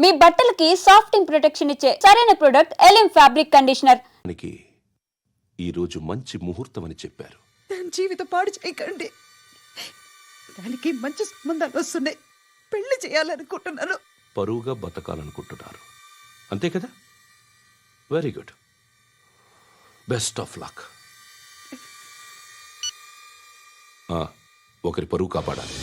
మీ బట్టలకి సాఫ్టింగ్ ప్రొటెక్షన్ ఇచ్చే సరైన ప్రొడక్ట్ ఎలిమ్ ఫ్యాబ్రిక్ కండిషనర్. ఈ రోజు మంచి ముహూర్తం అని చెప్పారు. దాని జీవితం పాడు చేయకండి. దానికి మంచి సంబంధాలు వస్తున్నాయి. పెళ్లి చేయాలనుకుంటున్నాను. పరువుగా బతకాలనుకుంటున్నారు అంతే కదా? Very good, best of luck. ఒకరి పరువు కాపాడాలి.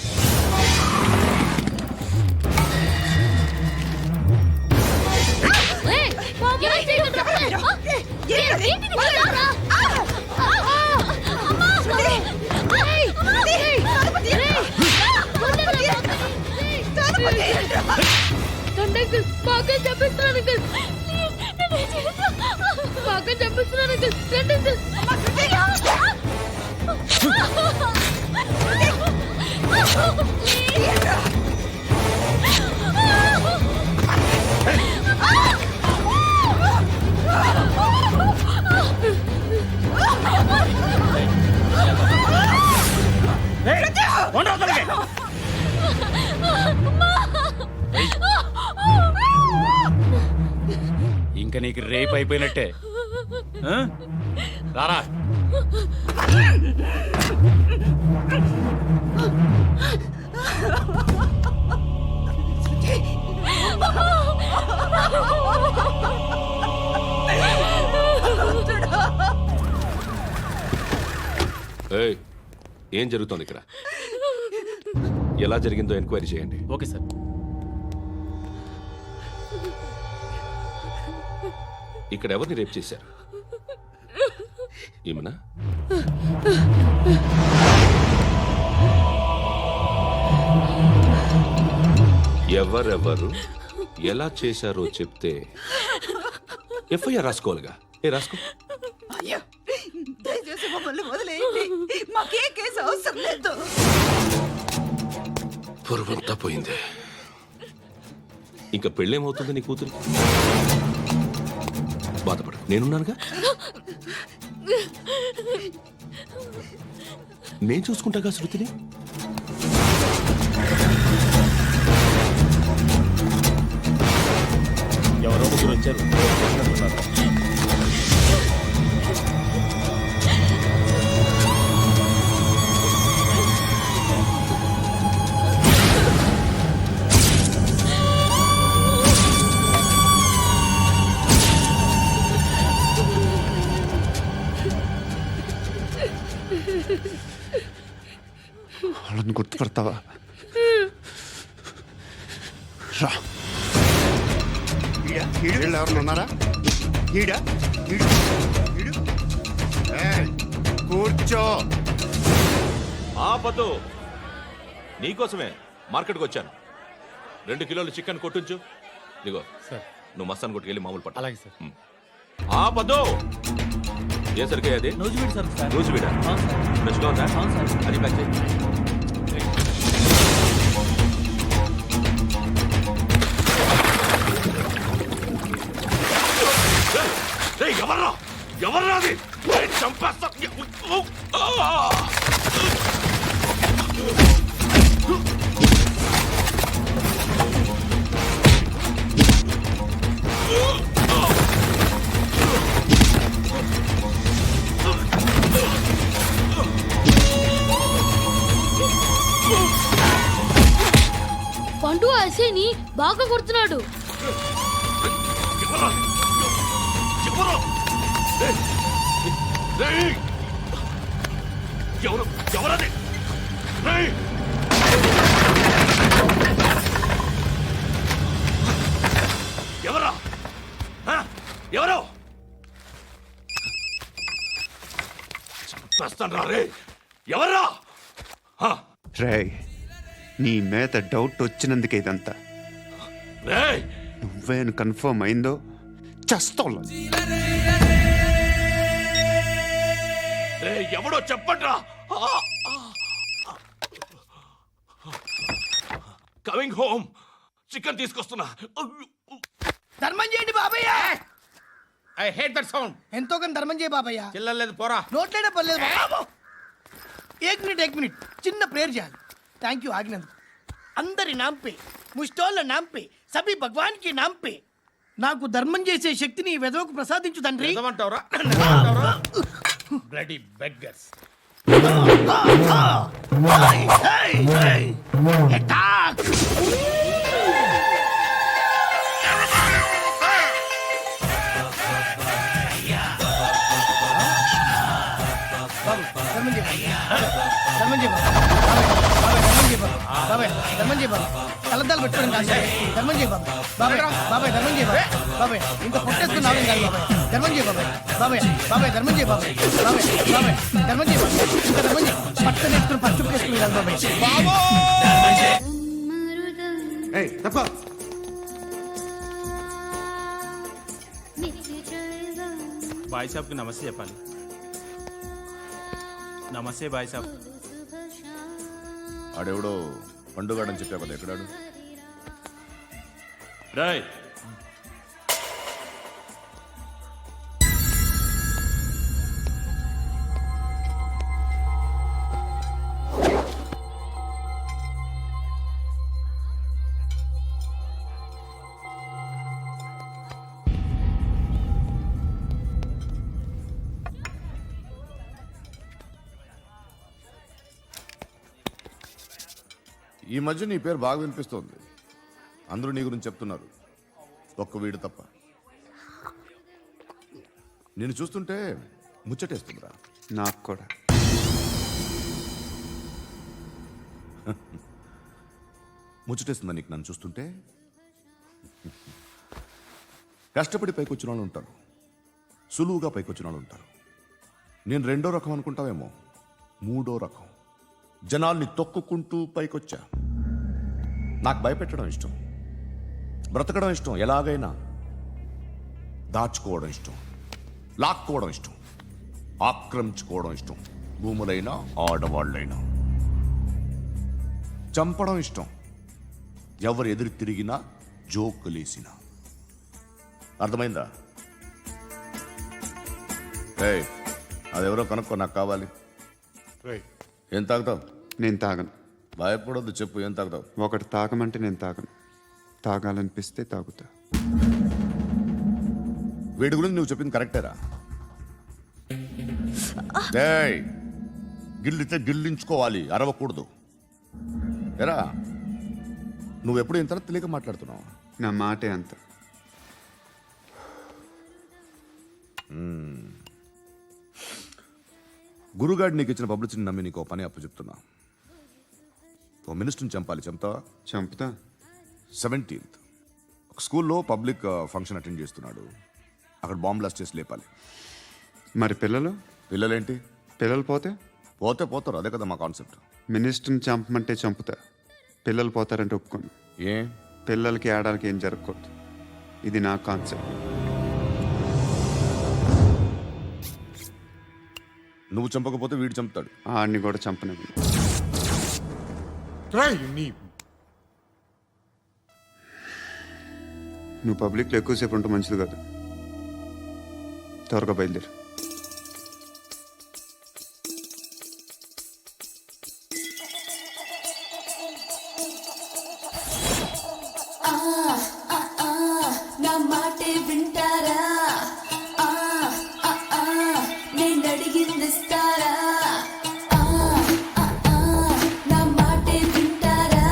ఇంకా నీకు రేపు అయిపోయినట్టే. రారా. ఏం జరుగుతోంది ఇక్కడ? ఎలా జరిగిందో ఎంక్వైరీ చేయండి. Okay sir. ఇక్కడ ఎవరిని రేప్ చేశారు? ఈమెనా? ఎవరెవరు ఎలా చేశారో చెప్తే ఎఫ్ఐఆర్ రాసుకోవాలిగా. రాసుకో. దయచేసి మమ్మల్ని వదిలేయండి. మాకే కేసు అవసరం లేదు. పొరువంతా పోయింది. ఇంకా పెళ్ళేమవుతుంది నీ కూతురు? బాధపడు, నేనున్నానుగా. నేను చూసుకుంటాగా శృతిని. ఎవరో ముగ్గురు వచ్చారు. వాళ్ళని గుర్తుపడతావా? రా. వీళ్ళు ఎవరు ఉన్నారా? కూర్చో. ఆపదు. నీకోసమే మార్కెట్కి వచ్చాను. 2 కిలోలు చికెన్ కొట్టించు. ఇదిగో సార్. నువ్వు మస్తాన్ కొట్టుకెళ్ళి మామూలు పట్టు. అలాగే సార్. ఆపదు. ఏ సరికే అది? నూజివీడు సార్. నూజివీడా? ఫ్రెష్గా ఉందా? అది ప్యాక్ చేయి. ఎవర్రా? ఎవర్రా అది? చంపేస్తా. పండు అసేని బాగా కొడుతున్నాడు. ఎవరది? ఎవరా? ఎవరో చంపేస్తాను రా. రే ఎవర్రా? రే, నీ మీద డౌట్ వచ్చినందుకే ఇదంతా. నువ్వేను కన్ఫర్మ్ అయిందో చస్తా. ఎవడో చెప్పండ్రా. Coming home. చికెన్ తీసుకొస్తున్నా. ధర్మం చేయండి బాబయ్య. I hate that sound. ఎంతో కానీ ధర్మం చేయ బాబయ్య. చిల్లలేదు పోరా. నోట్లేనే పర్లేదు బాబు. एक मिनट చిన్న ప్రేయర్ చేయాలి. థ్యాంక్ యూ ఆగినందుకు. అందరి నాంపే ముష్టోళ్ళ నాంపే సభి భగవాన్ కి నామ్ పే నాకు ధర్మం చేసే శక్తిని ఈ వెధవకు ప్రసాదించు తండ్రి. ఏమంటావురా బ్లడీ బెగ్గర్స్. అటాక్! ధర్మం చేయ బాబాయ్, ధర్మం చేయ బాబాయ్, కలద్దాలు పెట్టుకోవడం కాదు ధర్మం చేయ బాబాయ్, బాబాయ్ బాబాయ్ ధర్మం చేయ బాబాయ్, ఇంత పొట్టేసుకున్నావు కాదు బాబాయ్, ధర్మం చేయ బాబాయ్, బాబాయ్ బాబాయ్ ధర్మం చేయ బాబాయ్, బాబాయ్ బాబాయ్ ధర్మం చేయ బాబాయ్, ఇంకా ధర్మం చేయ పట్టు నేర్చుకుని పట్టు వేసుకుని కాదు బాబాయ్. ఏయ్ తప్ప బాయ్ సాబ్కి నమస్తే చెప్పాలి. నమస్తే బాయ్ సాబ్. ఆడెవడో పండుగాడని చెప్పావు కదా, ఎక్కడాడు? రాయ్ ఈ మధ్య నీ పేరు బాగా వినిపిస్తోంది. అందరూ నీ గురించి చెప్తున్నారు, ఒక్క వీడు తప్ప. నేను చూస్తుంటే ముచ్చటేస్తుందిరా. నాకు కూడా. ముచ్చటేస్తుందా నీకు నన్ను చూస్తుంటే? కష్టపడి పైకొచ్చిన వాళ్ళు ఉంటారు, సులువుగా పైకొచ్చిన వాళ్ళు ఉంటారు. నేను రెండో రకం అనుకుంటావేమో, మూడో రకం. జనాల్ని తొక్కుకుంటూ పైకొచ్చా. నాకు భయపెట్టడం ఇష్టం, బ్రతకడం ఇష్టం, ఎలాగైనా దాచుకోవడం ఇష్టం, లాక్కోవడం ఇష్టం, ఆక్రమించుకోవడం ఇష్టం. భూములైనా ఆడవాళ్ళైనా చంపడం ఇష్టం, ఎవరు ఎదురు తిరిగినా జోకులేసినా. అర్థమైందా? ఏయ్, అదెవరో కనుక్కో, నాకు కావాలి. ఏం తాగుతావు? నేను తాగను. భయపడొద్దు, చెప్పు ఏం తాగుతావు? ఒకటి తాగమంటే నేను తాగను, తాగాలనిపిస్తే తాగుతా. వీడి గురించి నువ్వు చెప్పింది కరెక్టేరా? ఏయ్, గిల్లితే గిల్లించుకోవాలి, అరవకూడదు. ఎరా, నువ్వెప్పుడు ఇంత తెలియక మాట్లాడుతున్నావు? నా మాటే అంత. గురుగాడు నీకు ఇచ్చిన పబ్లిసిటీని నమ్మి నీకు పని అప్పు చెప్తున్నా. ఓ మినిస్టర్ని చంపాలి, చంపుతావా? చంపుతా. 17th ఒక స్కూల్లో పబ్లిక్ ఫంక్షన్ అటెండ్ చేస్తున్నాడు, అక్కడ బాంబ్ బ్లాస్ట్ చేసి లేపాలి. మరి పిల్లలు? పిల్లలేంటి? పిల్లలు పోతే పోతే పోతారు, అదే కదా మా కాన్సెప్ట్. మినిస్టర్ని చంపమంటే చంపుతా, పిల్లలు పోతారంటే ఒప్పుకోను. ఏ? పిల్లలకి ఆడాలకి ఏం జరగకూడదు, ఇది నా కాన్సెప్ట్. నువ్వు చంపకపోతే వీడు చంపుతాడు. ఆడిని కూడా చంపనివ్వను. నువ్వు పబ్లిక్లో ఎక్కువసేపు ఉంటే మంచిది కాదు. త్వరగా బయలుదేరు. నా మాటే వింటారా? నేను అడిగింది ఇస్తారా? నా మాటే వింటారా?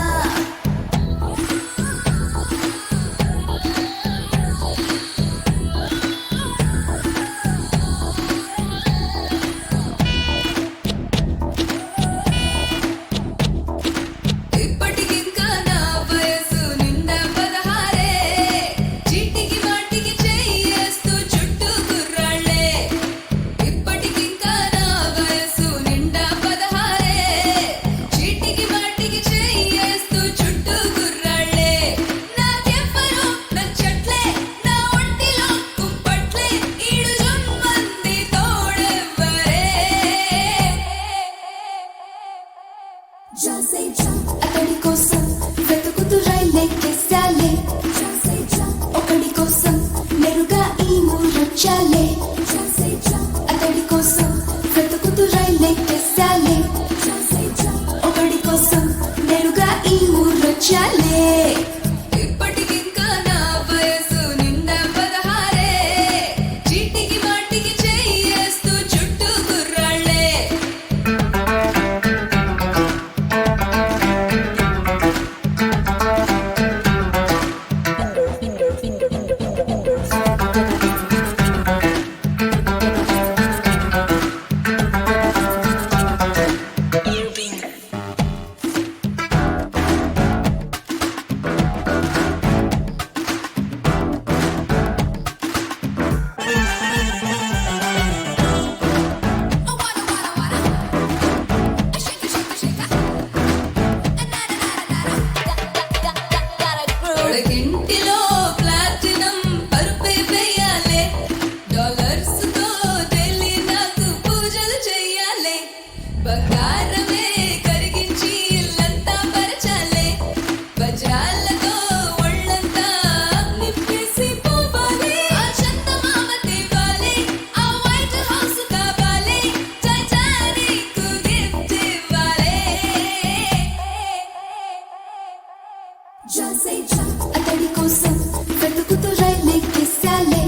కోసం వెతుకుతూ రైలెక్కేసాలే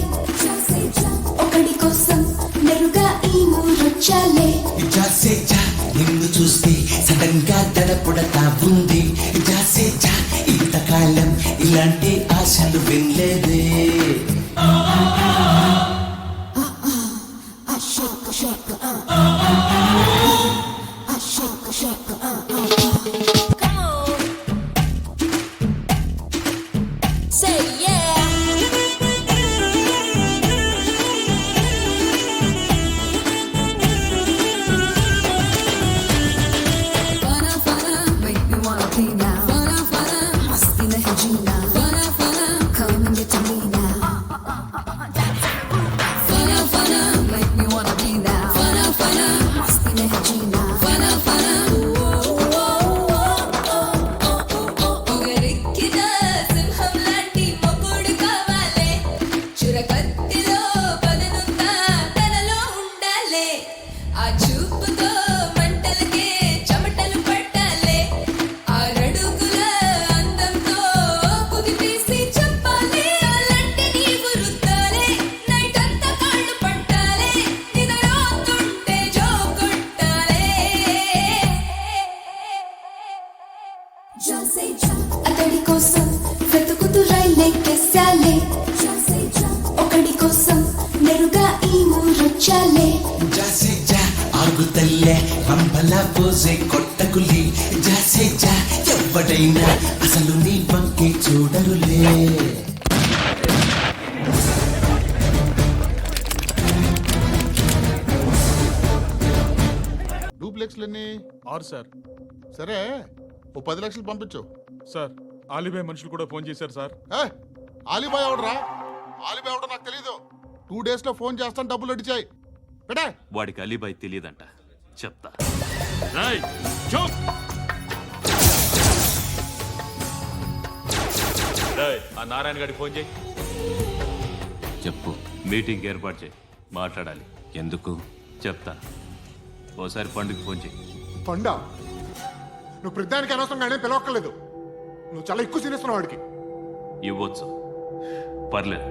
ఒకడి కోసం మెరుగా ఈ ఊరొచ్చాలే జాసే జా నిన్ను చూస్తే సడన్ గా దడపుడతా ఉంది జాసే జా ఇంతకాలం ఇలాంటి ఆశలు వినలేదే Say yeah. Fana fana, make me wanna be now. Fana fana, masti nahi jeena. Fana fana, come and get to me now. Fana fana, make me wanna be now. Fana fana, masti nahi jeena. Fana fana, పొగరెక్కిన సింహం లాంటి మొగుడు కావాలే చురకత్తిలో పదనుందా తనలో ఉండాలే ఆ చూపుతో మంటలకే చెమటలు పట్టాలే ఆరడుగుల అందంతో కుదిపేసి చెప్పాలే అలాంటి నీవు రుద్దాలే నైట్ అంతా కాళ్ళు పట్టాలే నిద్రపోతుంటే జో కొట్టాలే అతడి కోసం వెతుకుతూ రైలెక్కేసాలే ఒకడి కోసం మెరుగా ఈ ఊరొచ్చాలే జాసే జా ఆగుతల్లే రంబల పోసే కొట్టకులి జాసే జా ఎవ్వడైనా అసలు నీ వంకే చూడరులే డూప్లెక్స్లన్నీ 6 సార్. సరే ఓ 10 లక్షలు పంపించు. సార్ ఆలిబాయ్ మనుషులు కూడా ఫోన్ చేశారు సార్. ఆలిబాయ్ ఎవడరా? ఆలిబాయ్ ఎవడో నాకు తెలీదు. 2 days లో ఫోన్ చేస్తాను, డబ్బులు అడిచాయి పెడే. వాడికి అలీబాయ్ తెలియదంట, చెప్తా. రేయ్, చూప్. రేయ్, ఆ నారాయణ గారికి ఫోన్ చేయి. చెప్పు. మీటింగ్ ఏర్పాటు చేయి, మాట్లాడాలి. ఎందుకు చెప్తా. ఓసారి పండుగ ఫోన్ చేయి. పండా, నువ్వు ప్రతిదానికి అనవసరంగానే పిలవక్కర్లేదు. నువ్వు చాలా ఎక్కువ సీనిస్తున్నావు వాడికి. ఇవ్వచ్చు, పర్లేదు.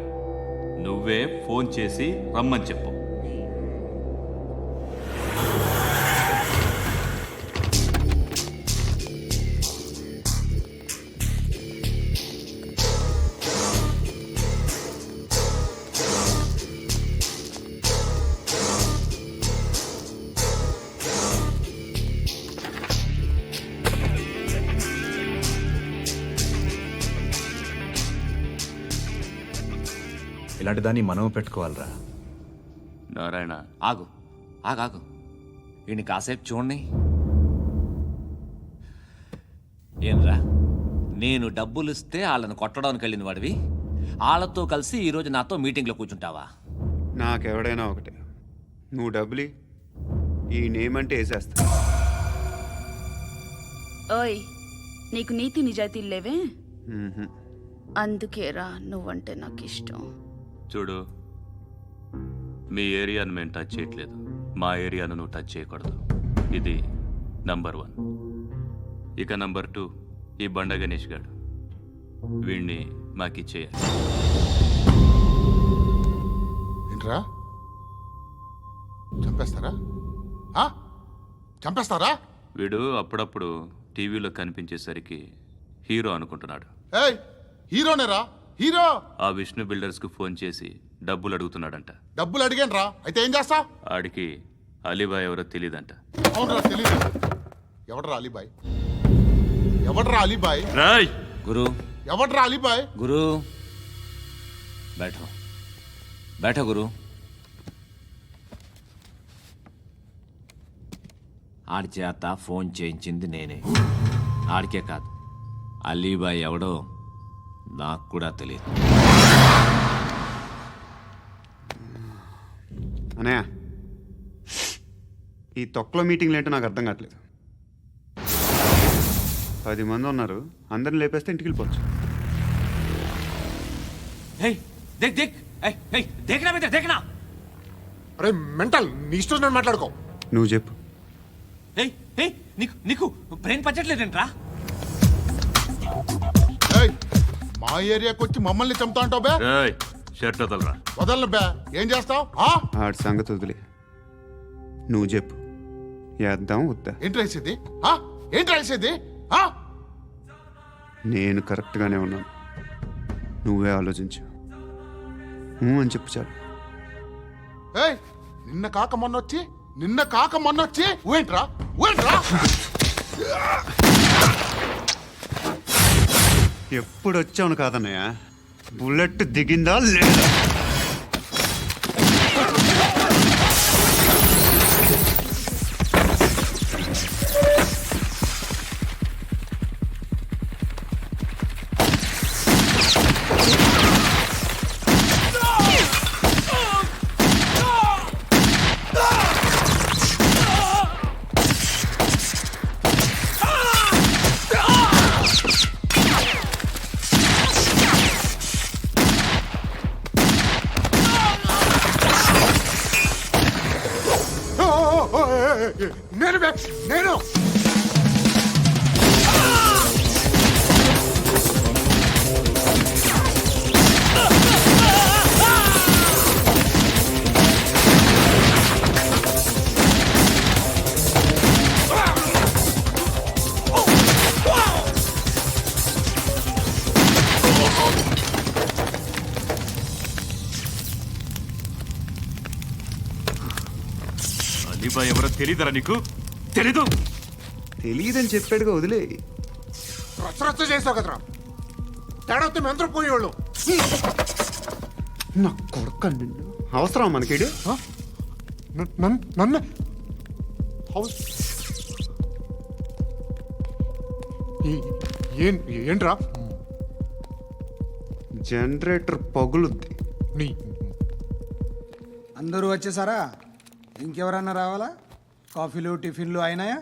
నువ్వే ఫోన్ చేసి రమ్మని చెప్పు. ఇలాంటి దాన్ని మనం పెట్టుకోవాలరా. నారాయణ, ఆగు ఆగాగు వీడిని కాసేపు చూడండి. ఏంరా, నేను డబ్బులు ఇస్తే వాళ్ళని కొట్టడానికి వెళ్ళిన వాడివి వాళ్ళతో కలిసి ఈరోజు నాతో మీటింగ్లో కూర్చుంటావా? నాకెవడైనా ఒకటే, నువ్వు డబ్బులి ఈ నేమ్ అంటే వేసేస్తా. ఓయ్, నీకు నీతి నిజాయితీలు లేవే, మ్మ్హ్మ్. అందుకేరా నువ్వంటే నాకు ఇష్టం. చూడు, మీ ఏరియాను మేము టచ్ చేయట్లేదు, మా ఏరియాను నువ్వు టచ్ చేయకూడదు. ఇది నంబర్ 1. ఇక నంబర్ 2, ఈ బండ గణేష్ గారు, వీణ్ణి మాకిచ్చేయాలి. ఏంట్రా, చంపేస్తారా? చంపేస్తారా? వీడు అప్పుడప్పుడు టీవీలో కనిపించేసరికి హీరో అనుకుంటున్నాడు. ఏయ్, హీరోనేరా, హీరో. ఆ విష్ణు బిల్డర్స్కు ఫోన్ చేసి డబ్బులు అడుగుతున్నాడంట. డబ్బులు అడిగాను రా, అయితే ఏం చేస్తా? ఆడికి అలీబాయ్ ఎవరో తెలియదంట. అవునరా, తెలీదు. ఎవడరా అలీబాయ్? ఎవడరా అలీబాయ్? రాయ్ గురు, ఎవడరా అలీబాయ్? గురు बैठो बैठो गुरु. ఆడి చేత ఫోన్ చేయించింది నేనే. ఆడికే కాదు, అలీబాయ్ ఎవడో నాకు కూడా తెలియదు. అనయ్య, ఈ తొక్కలో మీటింగ్లు ఏంటో నాకు అర్థం కావట్లేదు. 10 మంది ఉన్నారు, అందరిని లేపేస్తే ఇంటికి వెళ్ళిపోవచ్చు. देख देख देखना बेटा देखना. అరే మెంటల్, నీ ఇష్టం నేను మాట్లాడుకో. నువ్వు చెప్పు. నీకు బ్రెయిన్ పచ్చట్లేదంట్రా? మా ఏరియాకి వచ్చి మమ్మల్ని చంపుతా అంటావు బే రేయ్ షర్ట్ వదలరా. వదలను బే ఏం చేస్తావు ఆడి సంగతి వదిలే. నువ్వు చెప్పు, వేద్దాం వద్దా? ఏంటి రాసేది ఏంటి రాసేది నేను కరెక్ట్గానే ఉన్నాను, నువ్వే ఆలోచించు. అని చెప్పు చాలు. ఏయ్ నిన్న కాక మొన్నొచ్చి ఊయంట్రా ఎప్పుడు వచ్చావును కాదన్నయ్య, బుల్లెట్ దిగిందా లేదా? నేను బే నేను అలీబాయ్ ఎవరో తెలీదరా నీకు? తెలీదు? తెలియదని చెప్పాడుగా, వదిలే. రచ్చ చేసావు కదరా, తేడా వస్తే మెంతరం పోయేవాళ్ళు. నా కొడుకు నిన్ను అవసరం మనకిడు. నన్ను హౌస్ ఏంట్రా? జనరేటర్ పగులుద్ది. నీ అందరూ వచ్చేసారా? ఇంకెవరన్నా రావాలా? కాఫీలు టిఫిన్లు అయినాయా?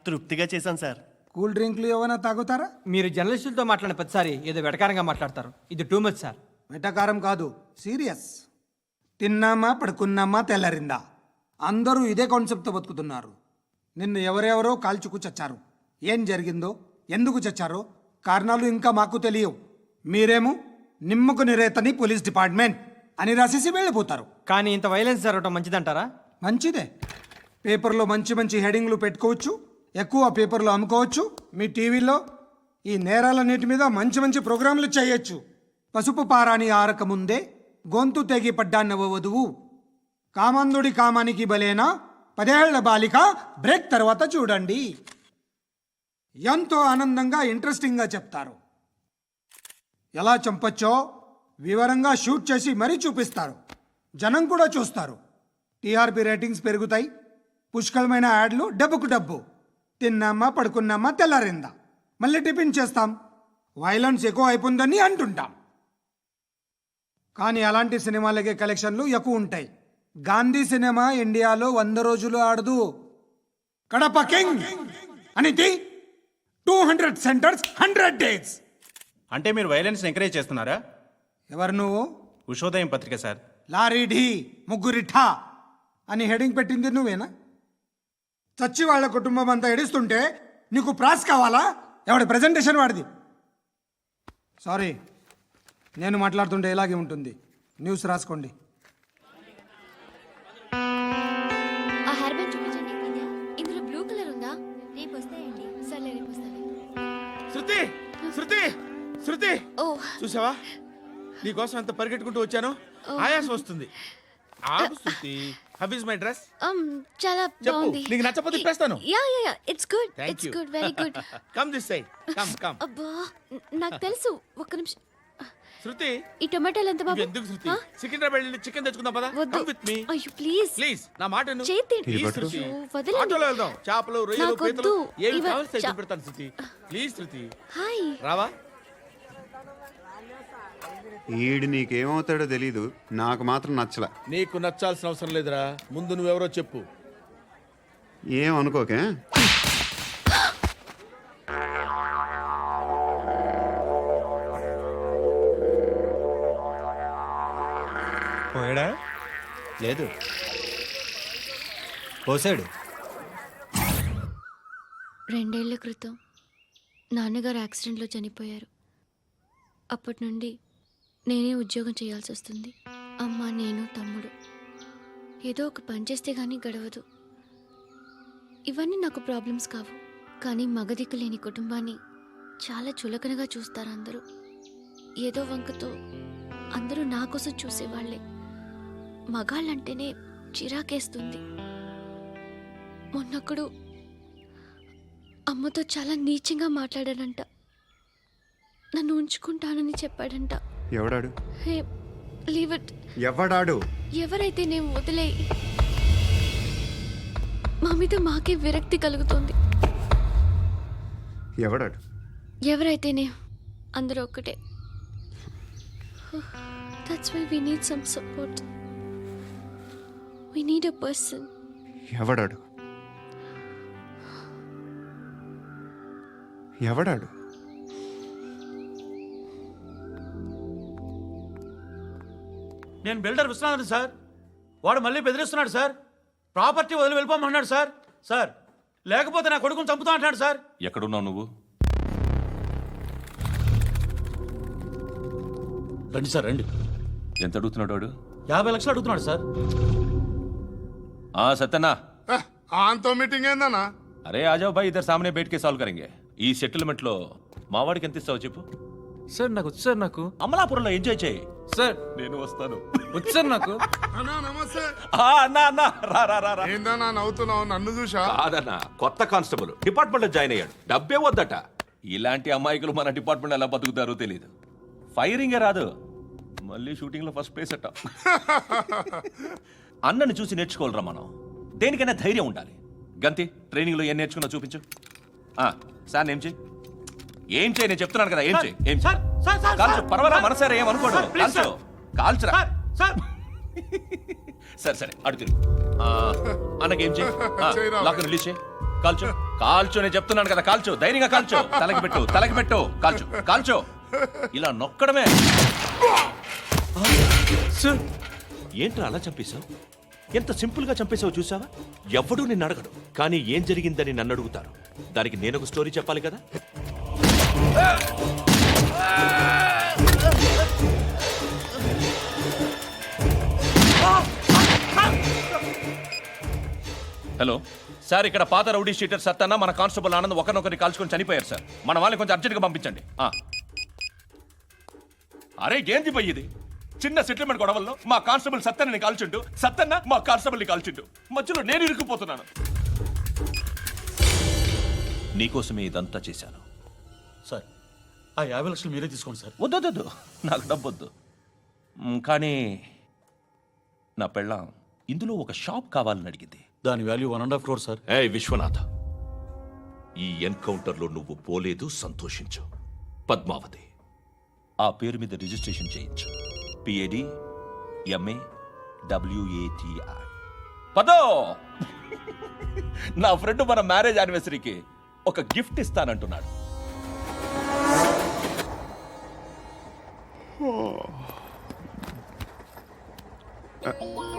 తృప్తిగా చేశాను సార్. కూల్ డ్రింక్లు ఏమైనా తాగుతారా? మీరు జర్నలిస్టులతో మాట్లాడిన ప్రతిసారి ఏదో వెటకారంగా మాట్లాడతారు. ఇది టూ మచ్ సార్. వెటకారం కాదు, సీరియస్. తిన్నామా పడుకున్నామా తెల్లరిందా, అందరూ ఇదే కాన్సెప్ట్తో బతుకుతున్నారు. నిన్ను ఎవరెవరో కాల్చుకు చచ్చారు. ఏం జరిగిందో, ఎందుకు చచ్చారో కారణాలు ఇంకా మాకు తెలియవు. మీరేమో నిమ్మకు నిరేతని పోలీస్ డిపార్ట్మెంట్ అని రాసేసి వెళ్ళిపోతారు. కానీ ఇంత వైలెన్స్ జరగటం మంచిదంటారా? మంచిదే. పేపర్లో మంచి మంచి హెడింగ్లు పెట్టుకోవచ్చు, ఎక్కువ పేపర్లు అమ్ముకోవచ్చు. మీ టీవీలో ఈ నేరాలన్నిటి మీద మంచి మంచి ప్రోగ్రాంలు చేయొచ్చు. పసుపు పారాని ఆరక ముందే గొంతు తెగి పడ్డాన్నవ వధువు, కామందుడి కామానికి బలేనా 10 ఏళ్ల బాలిక బ్రేక్ తర్వాత చూడండి. ఎంతో ఆనందంగా ఇంట్రెస్టింగ్గా చెప్తారు. ఎలా చంపచ్చో వివరంగా షూట్ చేసి మరీ చూపిస్తారు. జనం కూడా చూస్తారు. టీఆర్పీ రేటింగ్స్ పెరుగుతాయి. పుష్కలమైన యాడ్లు, డబ్బుకు డబ్బు. తిన్నామా పడుకున్నామా తెల్లారిందా, మళ్ళీ టిఫిన్ చేస్తాం. వైలెన్స్ ఎక్కువ అయిపోయిందని అంటుంటాం. కానీ అలాంటి సినిమాలకే కలెక్షన్లు ఎక్కువ ఉంటాయి. గాంధీ సినిమా ఇండియాలో 100 రోజులు ఆడదు. కడప కింగ్ అనితి 200 సెంటర్స్ 100 డేస్. అంటే మీరు వైలెన్స్ ఎంకరేజ్ చేస్తున్నారా? ఎవరు నువ్వు? ఉషోదయం పత్రిక సార్. లారీ ఢీ ముగ్గురిఠా అని హెడింగ్ పెట్టింది నువ్వేనా? చచ్చి వాళ్ళ కుటుంబం అంతా ఎడుస్తుంటే నీకు ప్రాస్ కావాలా? ఎవడి ప్రజెంటేషన్ వాడిది. సారీ, నేను మాట్లాడుతుంటే ఇలాగే ఉంటుంది. న్యూస్ రాసుకోండి. ఆ హెయిర్ బ్యాండ్ చూపించండి. ఇందులో బ్లూ కలర్ ఉందా? రేపు వస్తాయండి. సర్లే రేపు వస్తాను. శృతి శృతి శృతి, ఓ చూసావా నీకోసం ఎంత పరిగెట్టుకుంటూ వచ్చాను. ఆయాసం వస్తుంది. ఆగు Shruti. How is my dress? చాలా బాగుంది. నీకు నచ్చకపోతే తిప్పేస్తాను. Yeah yeah yeah, it's good. Thank it's you. Good, very good. Come this side. Come అబ్బా, నాకు తెలుసు. ఒక్క నిమిషం. శృతి, ఈ టొమాటోలు ఎంత బాబు? ఎందుకు శృతి? సికింద్రాబాద్ వెళ్ళి చికెన్ తెచ్చుకుందాం పదా. వద్దు. కమ్ విత్ మీ అయ్యో ప్లీజ్ ప్లీజ్. నా మాట విను. చేతి Please, శృతి. వదలండి. ఆటోలో వెళ్దాం. చేపలు, రొయ్యలు, నాకు పీతలు వద్దు. ఏమి ఇవ- కావాలి చా- పెడతాను శృతి. Please Shruti, hi. రావా? ఈడు నీకేమవుతాడో తెలీదు, నాకు మాత్రం నచ్చలా. నీకు నచ్చాల్సిన అవసరం లేదురా. ముందు నువ్వెవరో చెప్పు. ఏం అనుకోకే. పోయాడా? లేదు, పోసాడు. 2 ఏళ్ల క్రితం నాన్నగారు యాక్సిడెంట్లో చనిపోయారు. అప్పటి నుండి నేనే ఉద్యోగం చేయాల్సి వస్తుంది. అమ్మ, నేను, తమ్ముడు ఏదో ఒక పని చేస్తే కానీ గడవదు. ఇవన్నీ నాకు ప్రాబ్లమ్స్ కావు, కానీ మగదిక్కు లేని కుటుంబాన్ని చాలా చులకనగా చూస్తారు అందరూ. ఏదో వంకతో అందరూ నా కోసం చూసేవాళ్లే. మగాళ్ళంటేనే చిరాకేస్తుంది. మొన్నప్పుడు అమ్మతో చాలా నీచంగా మాట్లాడాడంట. నన్ను ఉంచుకుంటానని చెప్పాడంట. ఎవడాడు? హే, లీవ్ ఇట్. ఎవడాడు? ఎవరైతే నేను వదిలే. మా మీద మాకే విరక్తి కలుగుతుంది. ఎవడాడు? ఎవరైతేనే అందరూ ఒక్కటే. That's why we need some support. We need a person. ఎవడాడు? ఎవడాడు? నేను బిల్డర్ విశ్వనాథన్ సార్. వాడు మళ్ళీ బెదిరిస్తున్నాడు సార్. ప్రాపర్టీ వదిలి వెళ్ళిపోమన్నాడు సార్. సార్, లేకపోతే నా కొడుకుని చంపుతా అంటాడు సార్. ఎక్కడున్నావు నువ్వు? రండి సార్, రండి. ఎంత అడుగుతున్నాడు వాడు? 50 లక్షలు అడుగుతున్నాడు సార్. సత్యన్నా, ఆంతో మీటింగ్ ఏందన్నా? అరే ఆజావ్ భాయ్, ఇద్దరు సామనే బయటకే సాల్వ్ కరెంగే. ఈ సెటిల్మెంట్ లో మావాడికి ఎంత ఇస్తావు చెప్పు. సార్ నాకు వచ్చు సార్. నాకు అమలాపురంలో ఎంజాయ్ చేయి సార్. నేను వస్తాను. వచ్చు సార్ నాకు. అన్నా నమస్తే. అన్నా అన్నా, రా రా రా రా. ఏందన్నా నవ్వుతున్నావు? నన్ను చూసా? కాదన్నా, కొత్త కానిస్టేబుల్ డిపార్ట్మెంట్ లో జాయిన్ అయ్యాడు. డబ్బే వద్దట. ఇలాంటి అమాయకులు మన డిపార్ట్మెంట్ ఎలా బతుకుతారో తెలియదు. ఫైరింగే రాదు, మళ్ళీ షూటింగ్ లో ఫస్ట్ ప్లేస్ అట్ట. అన్నని చూసి నేర్చుకోవాలరా మనం. దేనికైనా ధైర్యం ఉండాలి. గంతి, ట్రైనింగ్ లో ఏం నేర్చుకున్నా చూపించు. సార్ ఏం చేయి, ఏం చేయి, నేను చెప్తున్నాను కదా. ఏం చేయి, ఏం చేయి. కాల్చు, పర్వాలా, మనసారా ఏమనుకోడు. కాల్చు, కాల్చురా. సరే సరే, అడు తిరుగు. అన్నకేం చేయి, లాక్ రిలీజ్ చేయి. కాల్చు, కాల్చు, నేను చెప్తున్నాను కదా. కాల్చు, ధైర్యంగా కాల్చు. తలకి పెట్టు, తలకి పెట్టు. కాల్చు, కాల్చు. ఇలా నొక్కడమే. ఏంట్రా అలా చంపేశావు? ఎంత సింపుల్ గా చంపేశావు చూసావా? ఎవ్వడూ నిన్ను అడగడు, కానీ ఏం జరిగిందని నన్ను అడుగుతారు. దానికి నేను ఒక స్టోరీ చెప్పాలి కదా. హలో సార్, ఇక్కడ పాత రౌడీ షీటర్ సత్తన్న, మన కానిస్టేబుల్ ఆనంద్ ఒకరినొకరిని కాల్చుకొని చనిపోయారు సార్. మన వాళ్ళని కొంచెం అర్జెంట్గా పంపించండి. అరే ఏంది పోయి ఇది? చిన్న సెటిల్మెంట్ గొడవల్లో మా కానిస్టేబుల్ సత్తన్నని కాల్చుంటూ, సత్తన్న మా కానిస్టేబుల్ని కాల్చుంటూ, మధ్యలో నేను ఇరుక్కుపోతున్నాను. నీకోసమే ఇదంతా చేశాను సార్. ఆ 50 లక్షలు మీరే తీసుకోండి సార్. వద్దొద్దు, నాకు డబ్బొద్దు. కానీ నా పెళ్ళాం ఇందులో ఒక షాప్ కావాలని అడిగింది. దాని వాల్యూ 1.5 crore సార్. ఏ విశ్వనాథ, ఈ ఎన్కౌంటర్లో నువ్వు పోలేదు, సంతోషించు. పద్మావతి ఆ పేరు మీద రిజిస్ట్రేషన్ చేయించు. PAD MAWATI. పదో, నా ఫ్రెండ్ మన మ్యారేజ్ యానివర్సరీకి ఒక గిఫ్ట్ ఇస్తానంటున్నాడు.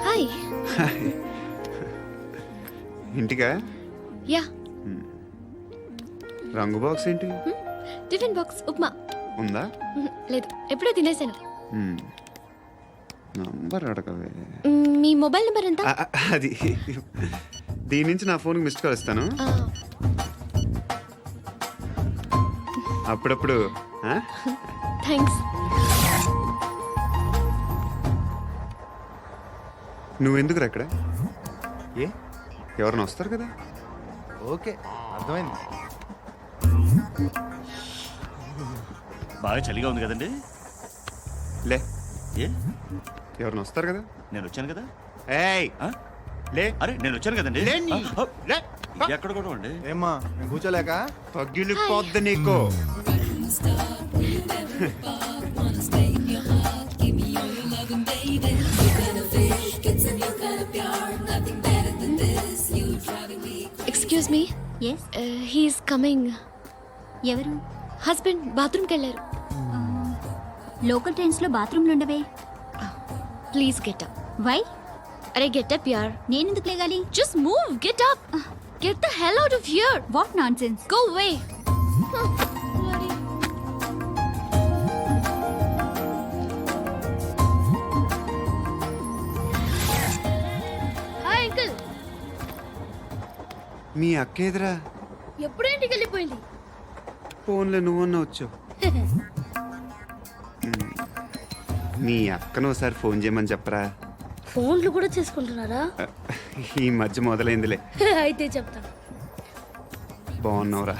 హాయ్. ఇంటికా? యా. రంగు బాక్స్ ఏంటి? Tiffin box upma. ఉందా? లేదు, ఎప్పుడో తినేసాను. నంబర్ అడగవే. మీ మొబైల్ నెంబర్ ఎంత? అది దీని నుంచి నా ఫోన్కి మిస్డ్ కాల్ ఇస్తాను. అప్పుడప్పుడు. థ్యాంక్స్. నువ్వెందుకు అక్కడ? ఏ, ఎవరైనా వస్తారు కదా. ఓకే, అర్థమైంది. బాగా చలిగా ఉంది కదండి. లే, ఏ ఎవరైనా వస్తారు కదా. నేను వచ్చాను కదా. ఏయ్ లే. అరే నేను వచ్చాను కదండి. ఎక్కడ కూడా అండి. ఏమ్మా, నేను కూర్చోలేక పగిలిపోద్ది నీకు. Excuse me. Yes, he's coming. ఎవరు? హస్బెండ్ బాత్రూమ్కి వెళ్ళారు. లోకల్ ట్రైన్స్లో బాత్రూమ్లు ఉండవే. Please get up. వై? అరే గెట్ అప్ యార్. నేనెందుకు లేగాలి? Just move, get up. Get the hell out of here. What nonsense. Go away. మీ అక్క ఎదురా ఎప్పుడు ఇంటికి వెళ్ళిపోయింది. ఫోన్లో నువ్వన్నా వచ్చావు. మీ అక్కను ఒకసారి ఫోన్ చేయమని చెప్పరా. ఫోన్లు కూడా చేసుకుంటున్నారా? ఈ మధ్య మొదలైందిలే. అయితే చెప్తా. బాగున్నావురా.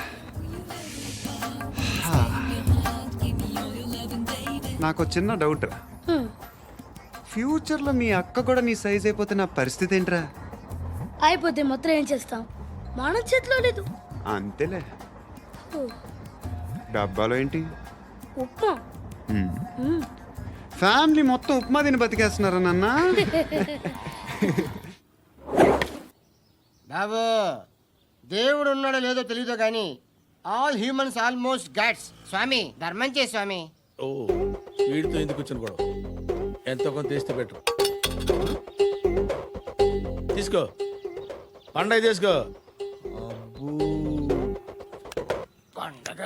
నాకు చిన్న డౌట్ రా. ఫ్యూచర్లో మీ అక్క కూడా నీ సైజ్ అయిపోతే నా పరిస్థితి ఏంట్రా? అయిపోతే మొత్తం ఏం చేస్తాం, మన చేతిలో లేదు. అంతేలే. డబ్బాలో ఏంటి? ఉప్మా. ఫ్యామిలీ మొత్తం ఉప్మా తిని బతికేస్తున్నారా నాన్న? బాబు దేవుడు ఉన్నాడో లేదో తెలియదు కానీ ఆల్ హ్యూమన్స్ ఆల్మోస్ట్ గాడ్స్. స్వామి ధర్మం చే స్వామి. ఓ వీడితో ఎందుకు వచ్చిన గొడవ? ఎంతో కొంత తీస్తే పెట్టు. తీసుకో, పండగ తీసుకో. పండగ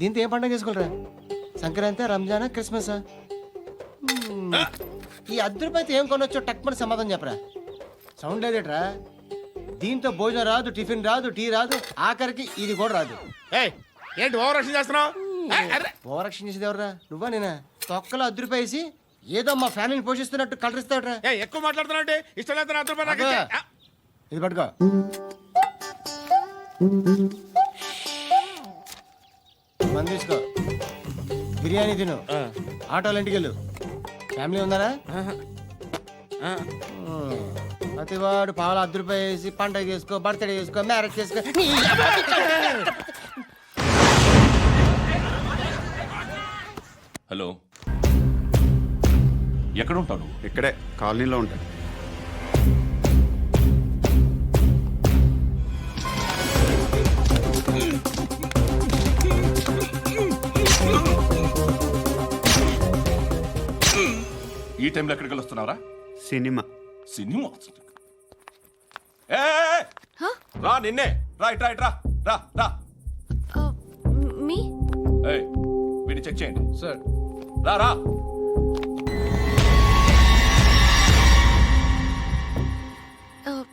దీంతో ఏం పండగ చేసుకోలేరా? సంక్రాంతి, రంజానా, క్రిస్మసా? ఈ అద్దరిపైతే ఏం కొనొచ్చో టక్మని సమాధానం చెప్పరా. సౌండ్ లేదేట్రా? దీంతో భోజనం రాదు, టిఫిన్ రాదు, టీ రాదు, ఆఖరికి ఇది కూడా రాదు. ఏంటి ఓవర్ రక్షణ చేస్తున్నావు? ఓవరాక్షన్ చేసేది ఎవరా? నువ్వా నేనా? తొక్కలో అద్దరిపేసి ఏదో మా ఫ్యామిలీని పోషిస్తున్నట్టు కలరిస్తావుట్రా. ఎక్కువ మాట్లాడుతున్నావు. ఇష్టం లేదు. ఇది పట్టుకో. మంది తీసుకో, బిర్యానీ తిను, ఆటోలు ఇంటికి వెళ్ళు. ఫ్యామిలీ ఉన్నారా? ప్రతివాడు పావులు ₹10 వేసి పండగ చేసుకో, బర్త్డే చేసుకో, మ్యారేజ్ చేసుకో. హలో, ఎక్కడ ఉంటావు? ఇక్కడే కాలనీలో ఉంటాడు. ఈ టైంలో ఎక్కడికి వస్తున్నారా? సినిమా. సినిమా రా, నిన్నే రా, ఇట్రా ఇట్రా, రా రా. మీ వీడిని చెక్ చేయండి సార్. రా రా.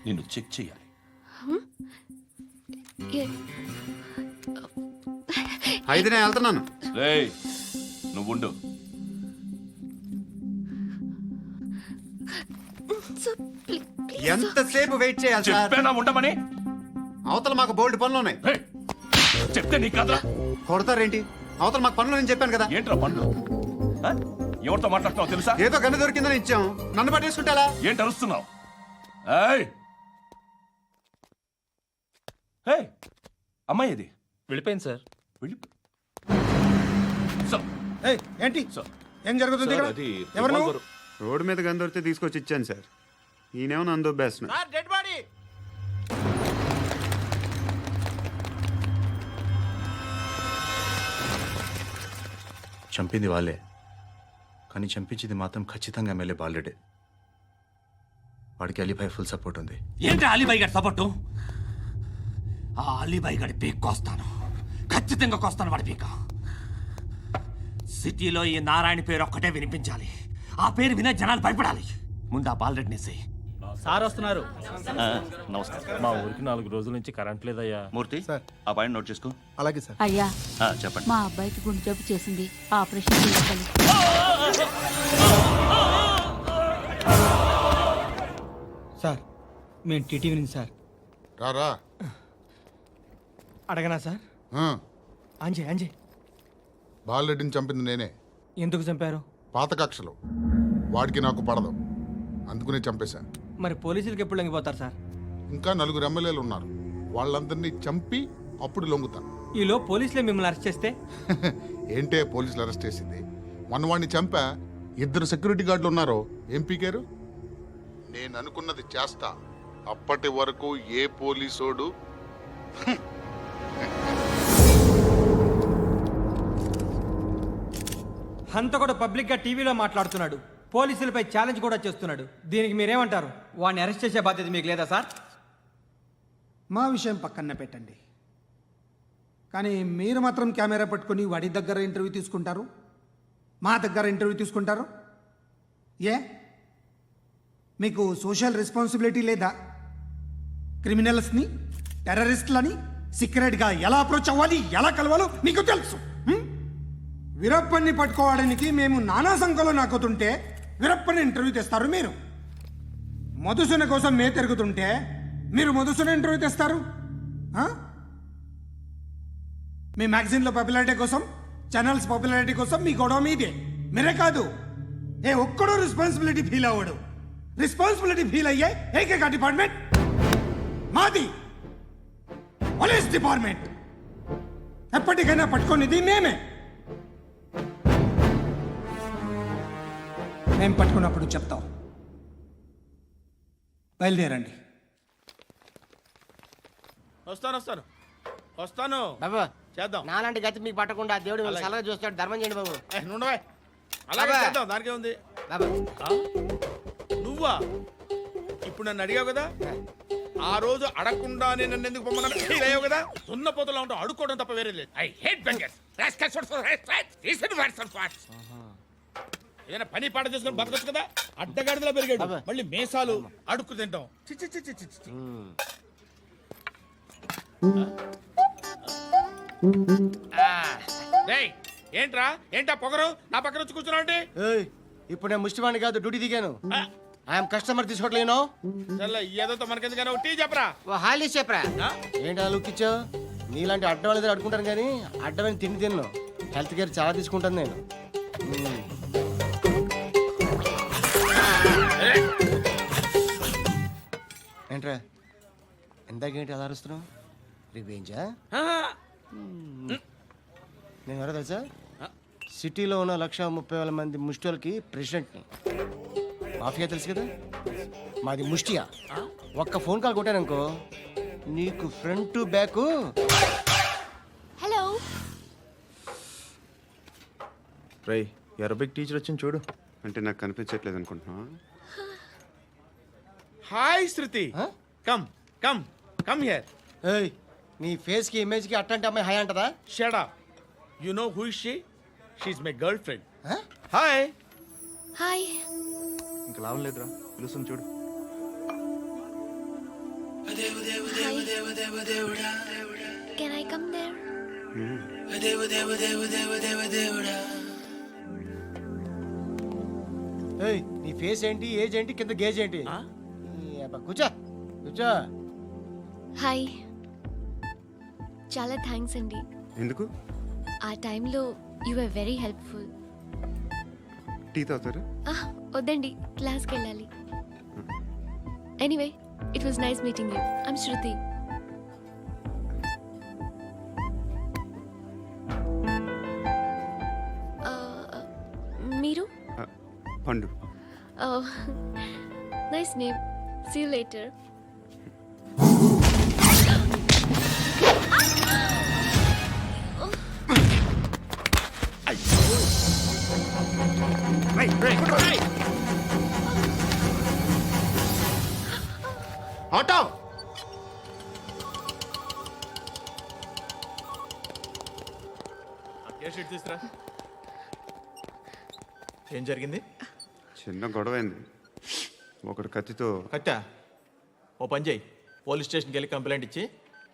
నిన్ను చెక్ చేయాలి. అయితే నేను వెళ్తున్నాను. రేయ్, నువ్వుండు. ఎంతసేపు వెయిట్ చేయాలి సార్? చెప్పేనా ఉండమని? అవతల మాకు బోల్డ్ పనులు ఉన్నాయి. చెప్తే నీకు కదరా? కొడతారేంటి? అవతల మాకు పనులు నేను చెప్పాను కదా. ఏంట్రా పనులు? ఎవరితో మాట్లాడుతున్నావు తెలుసా? ఏదో గన్ను దొరికిందని ఇచ్చాం, నన్ను పట్టేసుకుంటా. ఏంటి అరుస్తున్నావు? అమ్మాయి ఇది వెళ్ళిపోయింది సార్. ఏంటి ఏం జరుగుతుంది? ఎవరు నువ్వు? రోడ్డు మీద గన్ను దొరికితే తీసుకొచ్చి ఇచ్చాను సార్. ఈయనేమో నన్ను దొబ్బేస్తున్నా. చంపింది వాళ్ళే, కానీ చంపించింది మాత్రం ఖచ్చితంగా ఎమ్మెల్యే బాలుడే. వాడికి అలీభాయ్ ఫుల్ సపోర్ట్ ఉంది. ఏంటి అలీబాయి గారి సపోర్టు? ఆ అలీబాయి గారి పీక్ కోస్తాను, ఖచ్చితంగా కోస్తాను వాడి పీక. సిటీలో ఈ నారాయణ పేరు ఒక్కటే వినిపించాలి. ఆ పేరు వినే జనాలు భయపడాలి. ముందు ఆ బాలరెడ్డి నేసి. సార్ వస్తున్నారు. నమస్కారం. మా ఊరికి 4 రోజుల నుంచి కరెంట్ లేదయ్యా. మూర్తి, ఆ పాయింట్ నోట్ చేసుకో. అలాగే సార్. అయ్యా, చెప్పండి. మా అబ్బాయికి గుండె జబ్బు చేసింది, ఆపరేషన్ చేయాలి. సార్ మేము టీటీవీ నుంచి సార్. రారా. అడగనా సార్? అంజయ్ అంజయ్ బాలరెడ్డిని చంపింది నేనే. ఎందుకు చంపారు? పాత కక్షలు, వాడికి నాకు పడదు, అందుకునే చంపేశా. మరి పోలీసులకి ఎప్పుడు లొంగిపోతారు సార్? ఇంకా 4 ఎమ్మెల్యేలు ఉన్నారు, వాళ్ళందరినీ చంపి అప్పుడు లొంగుతా. ఈలో పోలీసులే మిమ్మల్ని అరెస్ట్ చేస్తే? ఏంటే పోలీసులు అరెస్ట్ చేసింది? మొన్న వాడిని చంపా, 2 సెక్యూరిటీ గార్డులు ఉన్నారు, ఏం పీకారు? నేను అనుకున్నది చేస్తా. అప్పటి వరకు ఏ పోలీసోడు హంతకుడు పబ్లిక్గా టీవీలో మాట్లాడుతున్నాడు, పోలీసులపై ఛాలెంజ్ కూడా చేస్తున్నాడు. దీనికి మీరేమంటారు? వాడిని అరెస్ట్ చేసే బాధ్యత మీకు లేదా సార్? మా విషయం పక్కన పెట్టండి, కానీ మీరు మాత్రం కెమెరా పట్టుకొని వాడి దగ్గర ఇంటర్వ్యూ తీసుకుంటారు, మా దగ్గర ఇంటర్వ్యూ తీసుకుంటారు. ఏ మీకు సోషల్ రెస్పాన్సిబిలిటీ లేదా? క్రిమినల్స్ని, టెర్రరిస్టులని సీక్రెట్గా ఎలా అప్రోచ్ అవ్వాలి, ఎలా కలవాలో మీకు తెలుసు. వీరప్పన్ని పట్టుకోవడానికి మేము నానా సంఖ్యలో నాకుతుంటే వీరప్పని ఇంటర్వ్యూ తెస్తారు మీరు. మధుసూన కోసం మే తిరుగుతుంటే మీరు మధుసూన ఇంటర్వ్యూ తెస్తారు. మీ మ్యాగజైన్లో పాపులారిటీ కోసం, ఛానల్స్ పాపులారిటీ కోసం మీ గొడవ మీదే. మీరే కాదు, ఏ ఒక్కడో రెస్పాన్సిబిలిటీ ఫీల్ అవ్వడు. రెస్పాన్సిబిలిటీ ఫీల్ అయ్యే ఏకైక డిపార్ట్మెంట్ మాది, పోలీస్ డిపార్ట్మెంట్. ఎప్పటికైనా పట్టుకునేది మేమే. మేము పట్టుకున్నప్పుడు చెప్తాం. బయలుదేరండి. వస్తాను బాబా చేద్దాం. నాలాంటి గతి మీకు పట్టకుండా దేవుడు మిమ్మల్ని సలహా చూస్తాడు. ధర్మం చేయండి బాబు. నుండవే అలాగే బాబా. చేద్దాం, దానికే ఉంది. బాబా నువ్వా ఇప్పుడు నన్ను అడిగావు కదా, ఆ రోజు అడగకుండా నేను నన్ను ఎందుకు పొమ్మన్నా ఫీల్ అయ్యావు కదా. సున్న పోతలో ఉంటావు, అడుక్కోవడం తప్ప వేరే లేదు. I hate bangers. ఏదైనా పని పాట చేసుకుని బతకొచ్చు కదా. అడ్డగాడిదలా పెరిగాడు, మళ్ళీ మేసాలు అడుక్కు తింటాం. చి చి చి చి చి చి. డేయ్, ఏంటా పొగరు నా పక్కన వచ్చి కూర్చున్నావు అంటే? ఇప్పుడు నేను ముష్టివాణి కాదు, డ్యూటీ దిగాను. ఐఎమ్ కస్టమర్ తీసుకోవట్లేను. ఏదో మనకెందుకైనా టీ చెప్పరా, హాలీ చెప్పరా. ఏంటి అలా లుక్ ఇచ్చావు? నీలాంటి అడ్డం వాళ్ళ దగ్గర అడుకుంటాను కానీ అడ్డమైన తిండి తిన్ను. హెల్త్ కేర్ చాలా తీసుకుంటాను నేను. ఏంట్రా ఇందాకేంటి అలా అరుస్తున్నావు? రివేంజా? నేను ఎవరో తెలుసా? సిటీలో ఉన్న 130,000 మంది ముష్టిలకి ప్రెసిడెంట్ని. మాఫియా తెలుసు కదా, మాది ముష్టియా. ఒక్క ఫోన్ కాల్ కొట్టాననుకో నీకు ఫ్రంట్ టు బ్యాక్. హలో రై అరబిక్ టీచర్ వచ్చింది చూడు. అంటే నాకు కనిపించట్లేదు అనుకుంటున్నా. Hi Shruti, come come come here. ఏయ్ నీ ఫేస్ కి ఇమేజ్ కి అట్టంటే అమ్మాయి హాయ్ అంటదా? Shut up. You know who is she? She is my girlfriend. Hi. Hi. ఇంకా లాభం లేదురా, పిలుస్తుంది చూడు. Can I come there? ఏయ్ నీ ఫేస్ ఏంటి, ఏజ్ ఏంటి, కింద గేజ్ ఏంటి? కూర్చో కూర్చో. హాయ్. చాలా థ్యాంక్స్ అండి. ఎందుకు? ఆ టైంలో you are very helpful. Tea తాగుతారా? వద్దండి, క్లాస్కి వెళ్ళాలి. Anyway it was nice meeting you. I'm Shruti. మీరు? Pandu. Nice name. See you later. Auto. తీసుకురా. ఏం జరిగింది? చిన్న గొడవ అయింది. ఒకడు కత్తితో. కట్టా? ఓ పని చేయి, పోలీస్ స్టేషన్కి వెళ్ళి కంప్లైంట్ ఇచ్చి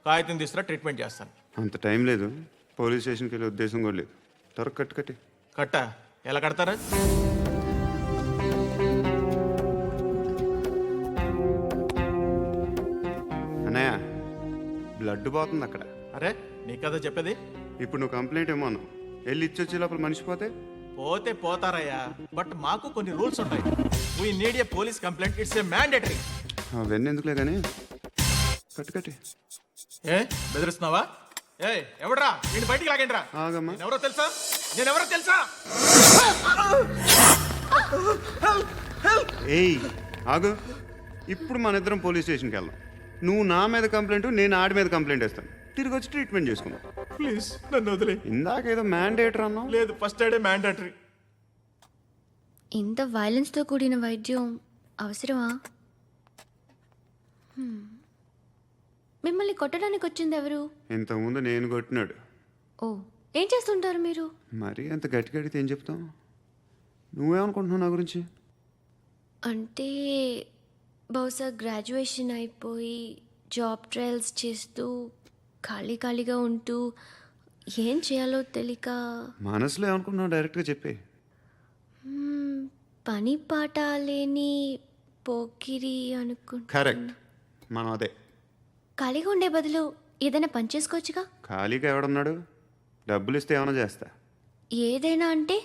కాగితం తీసుకురా, ట్రీట్మెంట్ చేస్తాను. అంత టైం లేదు, పోలీస్ స్టేషన్కి వెళ్ళే ఉద్దేశం కూడా లేదు. త్వరగా కట్టి. కట్టా? ఎలా కడతారా? అన్నయ్య బ్లడ్ పోతుంది అక్కడ. అరే నీ కదా చెప్పేది. ఇప్పుడు నువ్వు కంప్లైంట్ ఏమో అన్నావు, వెళ్ళి ఇచ్చొచ్చే లోపల మనిషి పోతే పోతే పోతారయ్యా, బట్ మాకు కొన్ని రూల్స్ ఉంటాయి. We need a police complaint, it's a mandatory. అవన్నీ ఎందుకులే కానీ కట్టి. ఏ బెదిరిస్తున్నావా? ఏ ఎవడ్రా నేను బయటికి లాగండిరా. ఆగమ్మా. నేనెవరో తెలుసా? ఏయ్ ఆగు. ఇప్పుడు మన ఇద్దరం పోలీస్ స్టేషన్కి వెళ్దాం. నువ్వు నా మీద కంప్లైంట్, నేను ఆడి మీద కంప్లైంట్ వేస్తాను. తిరిగి వచ్చి ట్రీట్మెంట్ చేసుకుందాం. ప్లీజ్ నన్ను వదిలే. ఇందాక ఏదో మ్యాండేటర్ అన్నావు. లేదు, ఫస్ట్ ఎయిడే మ్యాండేటరీ. ఇంత వైలెన్స్తో కూడిన వైద్యం అవసరమా? మిమ్మల్ని కొట్టడానికి వచ్చింది ఎవరు? ఇంతకుముందు నేను కొట్టినాడు. ఓ, ఏం చేస్తుంటారు మీరు? మరి అంత గట్టి అడిగితే ఏం చెప్తావు? నువ్వేమనుకుంటున్నావు నా గురించి? అంటే బహుశా గ్రాడ్యుయేషన్ అయిపోయి జాబ్ ట్రయల్స్ చేస్తూ ఖాళీగా ఉంటూ ఏం చేయాలో తెలియక మనసులో ఏమనుకుంటున్నావు డైరెక్ట్గా చెప్పే. పని పాట లేని పోకిరి అనుకుంటా. కరెక్ట్, మనం అదే. ఖాళీగా ఉండే బదులు ఏదైనా పని చేసుకోవచ్చుగా. ఖాళీగా ఎవడున్నాడు? డబ్బులు ఇస్తే ఏమైనా చేస్తా. ఏదైనా అంటే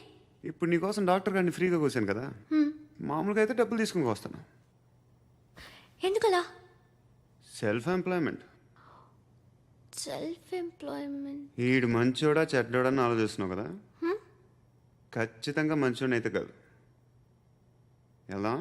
ఇప్పుడు నీకోసం డాక్టర్ గారిని ఫ్రీగా కూర్చాను కదా, హ్మ్, మామూలుగా అయితే డబ్బులు తీసుకుని వస్తాను. ఎందుకలా? Self employment. Self employment. ఈడు మంచోడా చెడ్డోడా అని ఆలోచిస్తున్నావు కదా, ఖచ్చితంగా మంచోడని అయితే కాదు. ఎలా?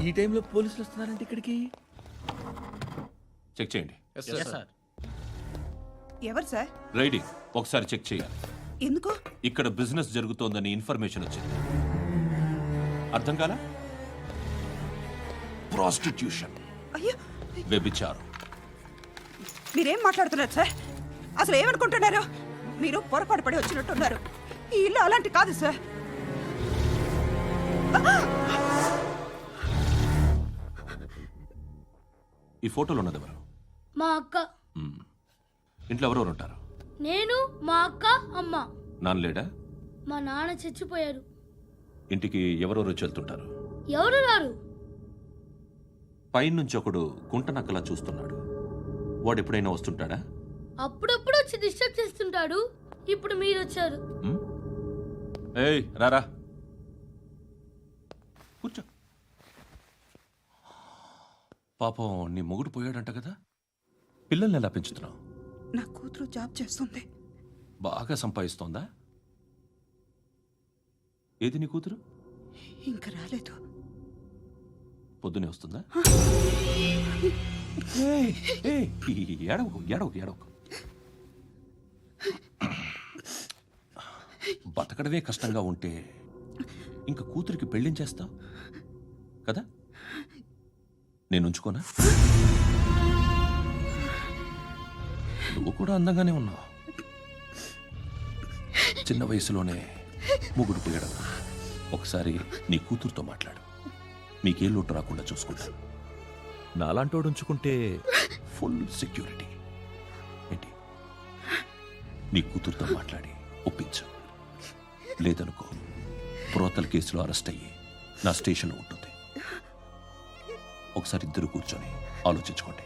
ఈ టైంలో పోలీసులు వస్తున్నారంటే ఇక్కడికి. చెక్ చేయండి. ఎవరు సార్? రైడింగ్ ఒకసారి చెక్ చేయాలి. ఎందుకు? ఇక్కడ బిజినెస్ జరుగుతోందని ఇన్ఫర్మేషన్ వచ్చింది. అర్థం కాలా? ప్రాస్టిట్యూషన్, అయ్యో, వ్యభిచారం. మీరేం మాట్లాడుతున్నారు సార్? అసలు ఏమనుకుంటున్నారు? మీరు పొరపాటు పడి వచ్చినట్టున్నారు. ఈ ఇల్లు అలాంటి కాదు సార్. ఈ ఫోటోలో ఉన్నది ఎవరు? మా అక్క. ఇంట్లో ఎవరెవరు ఉంటారు? నేను, మా అక్క, అమ్మ. నాన్న లేడా? మా నాన్న చచ్చిపోయారు. ఇంటికి ఎవరెవరు వచ్చి వెళ్తుంటారు? ఎవరు రారు. పైనుంచి ఒకడు గుంటనక్కలా చూస్తున్నాడు. వాడు ఎప్పుడైనా వస్తుంటాడా? అప్పుడప్పుడు వచ్చి డిస్టర్బ్ చేస్తుంటాడు. ఇప్పుడు మీరు వచ్చారు. ఏయ్ రారా, కూర్చో. పాపం నీ మొగుడు పోయాడంట కదా, పిల్లల్ని ఎలా పెంచుతున్నావు? నా కూతురు జాబ్ చేస్తుంది. బాగా సంపాదిస్తోందా? ఏది నీ కూతురు? ఇంకా రాలేదు. పొద్దునే వస్తుందా? ఏడవకు ఏడవకు ఏడవకు. బతకడమే కష్టంగా ఉంటే ఇంకా కూతురికి పెళ్ళించేస్తావు కదా? నేను ఉంచుకోనా? నువ్వు కూడా అందంగానే ఉన్నావు. చిన్న వయసులోనే ముగ్గుడు పోయడం. ఒకసారి నీ కూతురుతో మాట్లాడు, మీకే లోటు రాకుండా చూసుకుంటాను. నాలాంటోడు ఉంచుకుంటే ఫుల్ సెక్యూరిటీ. ఏంటి? నీ కూతురుతో మాట్లాడి ఒప్పించు. లేదనుకో ప్రోతల కేసులో అరెస్ట్ అయ్యి నా స్టేషన్లో ఉంటుంది. ఒకసారి ఇద్దరు కూర్చొని ఆలోచించుకోండి.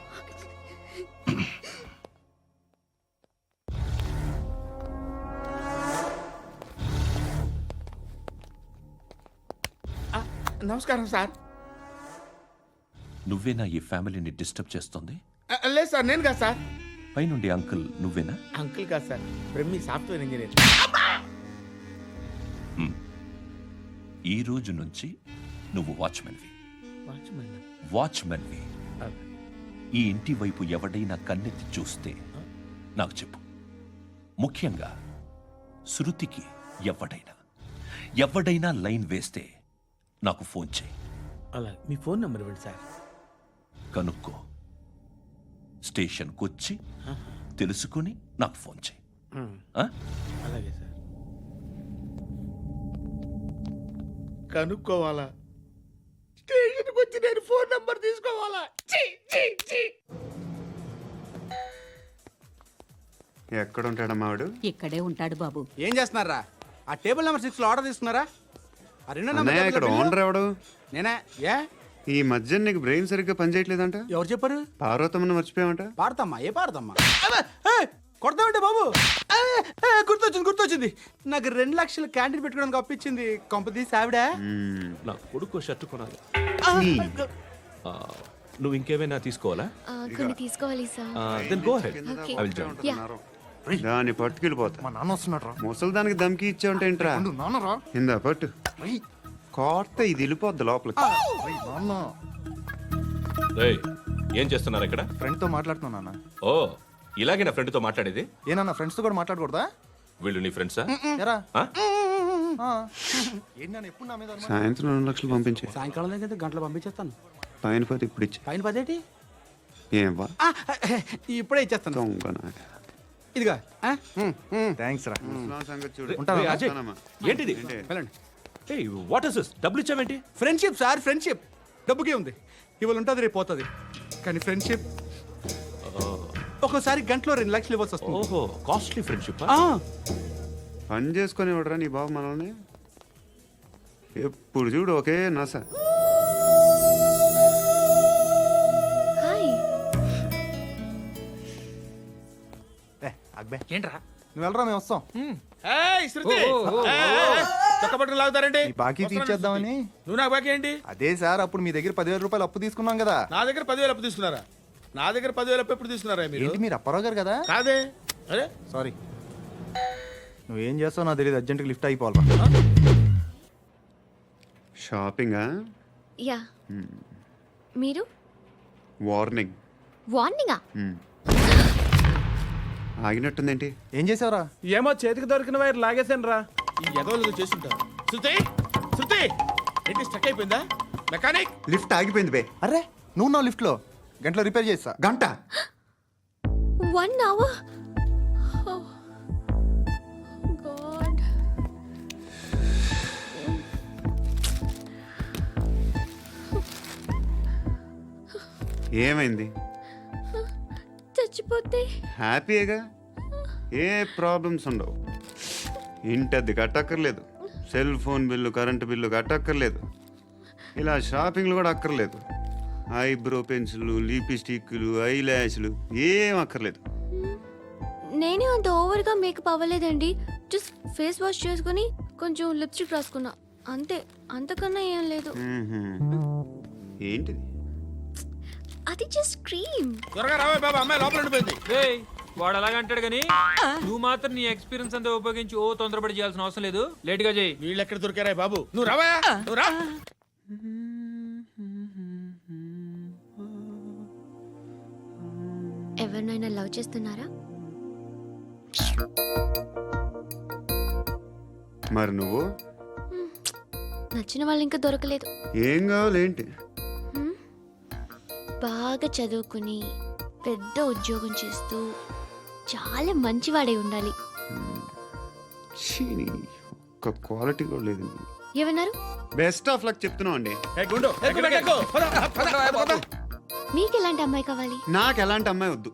నమస్కారం సార్. నువ్వేనా ఈ ఫ్యామిలీని డిస్టర్బ్ చేస్తుంది? లేదు సార్, నేను కాదు సార్. పైనుండి అంకుల్ నువ్వేనా? అంకుల్ కాదు సార్, బ్రహ్మి సాఫ్ట్వేర్ ఇంజనీర్. ఈ రోజు నుంచి నువ్వు వాచ్మెన్వి. వాచ్మెన్వి. ఈ ఇంటి వైపు ఎవడైనా కన్నెత్తి చూస్తే నాకు చెప్పు. ముఖ్యంగా శృతికి ఎవడైనా లైన్ వేస్తే నాకు ఫోన్ చేయి. అలా మీ ఫోన్ నెంబర్ ఇవ్వండి సార్. కనుక్కో, స్టేషన్కి వచ్చి తెలుసుకుని నాకు ఫోన్ చేయి. అలాగే సార్. కనుక్కోవాలా? స్టేషన్కి వచ్చి నేను ఫోన్ నంబర్ తీసుకోవాలా? ఎక్కడ ఉంటాడమ్మా వాడు? ఇక్కడే ఉంటాడు బాబు. ఏం చేస్తున్నారా? ఆ టేబుల్ నెంబర్ 6 లో ఆర్డర్ తీసుకున్నారా? ఆ రెండో నెంబర్ అన్నయ్య, ఇక్కడ ఓనర్ ఎవడు? నేనే. ఏ ఈ మధ్య నీకు బ్రెయిన్ సరిగ్గా పనిచేయట్లేదంట. ఎవరు చెప్పారు? పార్వతమ్మను మర్చిపోయామంట. పాడతామ్మా? ఏ పాడతామ్మా? కొడతామంటే బాబు. గుర్తొచ్చింది. నాకు 2 లక్షలు క్యాంటీన్ పెట్టుకోవడానికి అప్పించింది కొంపదీసి ఆవిడ. నా కొడుకు షర్ట్ కొనాలి. నువ్వు ఇంకేమైనా తీసుకోవాలా? కొన్ని తీసుకోవాలి sir. Then go ahead. Okay. I will join. Yeah. దాన్ని పట్టుకెళ్ళిపోతా. మా నాన్న వస్తున్నాడు రా. ముసలి దానికి దమ్కి ఇచ్చావంటే ఏంట్రా? నాన్నరా. ఇందా పట్టు. కోర్త ఇది వెళ్ళిపోద్ది లోపలికి. నాన్న రేయ్, ఏం చేస్తున్నారు ఇక్కడ? ఫ్రెండ్ తో మాట్లాడుతున్నా నాన్న. ఓ, ఇలాగే నా ఫ్రెండ్తో మాట్లాడేది? ఏనా ఫ్రెండ్స్ తో కూడా మాట్లాడకూడదా? వీళ్ళు నీ ఫ్రెండ్సా? ఎరా ఏంటి నాన్న ఎప్పుడు నా మీద అనుమానం? సాయంత్రం 2 లక్షలు పంపించే. సాయంకాలం దగ్గర గంటలు పంపించేస్తాను. పైన 10 ఇప్పుడు ఇచ్చే. పైన 10 ఏంటి? ఏం ఇప్పుడే ఇచ్చేస్తాను. ఇదిగా థ్యాంక్స్ రా. సంగతి చూడు. ఉంటాను అజయ్. ఏంటిది? ఏయ్ వాట్ ఇస్ దిస్? డబ్బులు ఇచ్చావేంటి? Friendship sir, friendship. డబ్బుకే ఉంది, ఇవాళ ఉంటుంది రేపు పోతుంది. కానీ ఫ్రెండ్షిప్ ఒక్కోసారి గంటలో 2 లక్షలు ఇవ్వాల్సి వస్తుంది. ఓహో, కాస్ట్లీ ఫ్రెండ్షిప్. పని చేసుకొని ఇవ్వడరా నీ బాబు మనల్ని. ఎప్పుడు చూడు ఒకే నస. హాయ్. అక్బే ఏంట్రా? నువ్వు వెళ్ళరా, మేము వస్తాం. ఏయ్ శృతి, చొక్క పట్టుకుని లాగుతారండి. ఈ బాకీ తీర్చేద్దామని. నువ్వు నాకు బాకీ ఏంటి? అదే సార్, అప్పుడు మీ దగ్గర 10,000 రూపాయలు అప్పు తీసుకున్నాం కదా. నా దగ్గర 10,000 అప్పు తీసుకున్నారా? నా దగ్గర 10,000 అప్పు ఎప్పుడు తీసుకున్నారా మీరు? ఏంటి మీరు అప్పారావు గారు కదా? కాదే. అరే సారీ, నువ్వేం చేస్తావు నాకు తెలియదు, అర్జెంట్గా లిఫ్ట్ అయిపోవాలి. షాపింగా? యా. మీరు? వార్నింగ్. వార్నింగా? ఆగినట్టుందేంటి? ఏం చేసావురా? ఏమో చేతికి దొరికిన వైర్ లాగేసాను రా. ఈ ఎదవలు చేస్తుంటారు. శృతి, శృతి ఏంటి స్టక్ అయిపోయిందా? మెకానిక్. లిఫ్ట్ ఆగిపోయింది బే. అరే నువ్వు నా లిఫ్ట్లో గంటలో రిపేర్ చేస్తా. గంట? 1 hour? Oh, God. ఏమైంది? చచ్చిపోతే? హ్యాపీగా, ఏ ప్రాబ్లమ్స్ ఉండవు. ఇంటి అద్దె కట్టక్కర్లేదు, cell phone bill, current bill కట్టక్కర్లేదు, ఇలా షాపింగ్లు కూడా అక్కర్లేదు. ఐబ్రో పెన్సిల్లు, లిప్స్టిక్లు, ఐ ల్యాష్లు ఏం అక్కర్లేదు. నేనే అంత ఓవర్గా మేకప్ అవ్వలేదండి. జస్ట్ ఫేస్ వాష్ చేసుకుని కొంచెం లిప్స్టిక్ రాసుకున్నా అంతే, అంతకన్నా ఏం లేదు. ఏంటిది? అది జస్ట్ క్రీమ్. త్వరగా రావే బాబా, అమ్మాయి లోపల ఉండిపోయింది. వాడు అలాగంటాడు కానీ నువ్వు మాత్రం నీ ఎక్స్పీరియన్స్ అంతా ఉపయోగించి తొందరపడి చేయాల్సిన అవసరం లేదు. లేట్ గా చేయి. వీళ్ళు ఎక్కడ దొరికారా బాబు? నువ్వు రావా, నువ్వు రా. ఎవరినైనా లవ్ చేస్తున్నారా? మరి నువ్వు? నచ్చిన వాళ్ళు ఇంకా దొరకలేదు. ఏం కావాలి ఏంటి? బాగా చదువుకుని పెద్ద ఉద్యోగం చేస్తూ చాలా మంచివాడే ఉండాలి. ఒక్క క్వాలిటీ కూడా లేదు. ఏమన్నారు? బెస్ట్ ఆఫ్ లక్ చెప్తున్నావు అండి. మీకు ఎలాంటి అమ్మాయి కావాలి? నాకు ఎలాంటి అమ్మాయి వద్దు.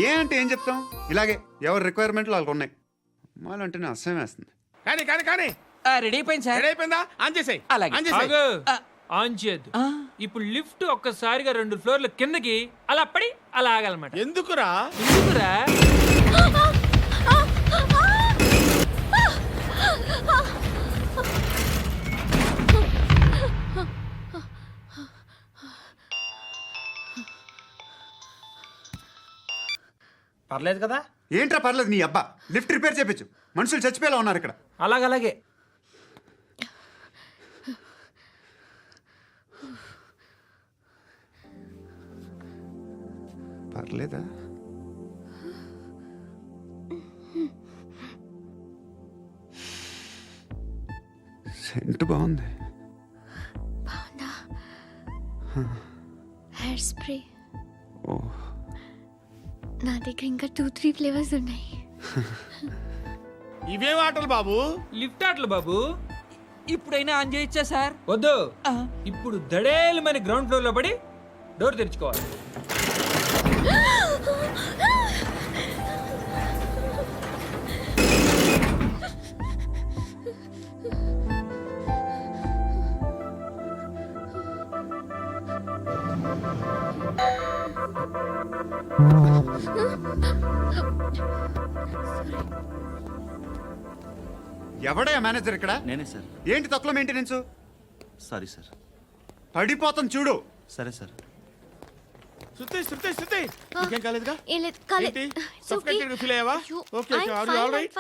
ఏ అంటే ఏం చెప్తాం, ఇలాగే ఎవరి రిక్వైర్మెంట్లు వాళ్ళకు ఉన్నాయి. అమ్మాయిలు అంటేనే అసహ్యం వేస్తుంది. కానీ కానీ కానీ రెడీ అయిపోయింది సార్. రెడీ అయిపోయిందా? ఆన్ చేసేయ్. ఆన్ చేసేయ్. ఆన్ చేయద్దు. ఇప్పుడు లిఫ్ట్ ఒక్కసారిగా 2 ఫ్లోర్ల కిందకి అలా పడి అలా ఆగాలన్నమాట. ఎందుకురా? ఎందుకురా? పర్లేదు కదా? ఏంట్రా పర్లేదు నీ అబ్బా. లిఫ్ట్ రిపేర్ చేయించు, మనుషులు చచ్చిపోయేలా ఉన్నారు ఇక్కడ. అలాగే పర్లేదా? సెంట్ బాగుంది. బాగుందా? Hair spray. ఓ, నా దగ్గర ఇంకా 2-3 ఫ్లేవర్స్ ఉన్నాయి. ఇవేం ఆటలు బాబు? లిఫ్ట్ ఆటలు బాబు. ఇప్పుడైనా ఆన్ చేయొచ్చా సార్? వద్దు. ఇప్పుడు దడేలు మన గ్రౌండ్ ఫ్లోర్ లో పడి డోర్ తెరుచుకోవాలి. ఎవడయ్యా మేనేజర్ ఇక్కడ? నేనే సార్. ఏంటి తక్కువ మెయింటెనెన్స్? Sorry sir. పడిపోతాం చూడు. సరే సార్. శృతి, శృతి, శృతి, ఇంకేం కాలేదుగా? ఏం లేదు, కాలేదు. ఏంటి? సఫ్కేటెడ్ ఫీల్ అయ్యావా? Okay, okay, are you all right?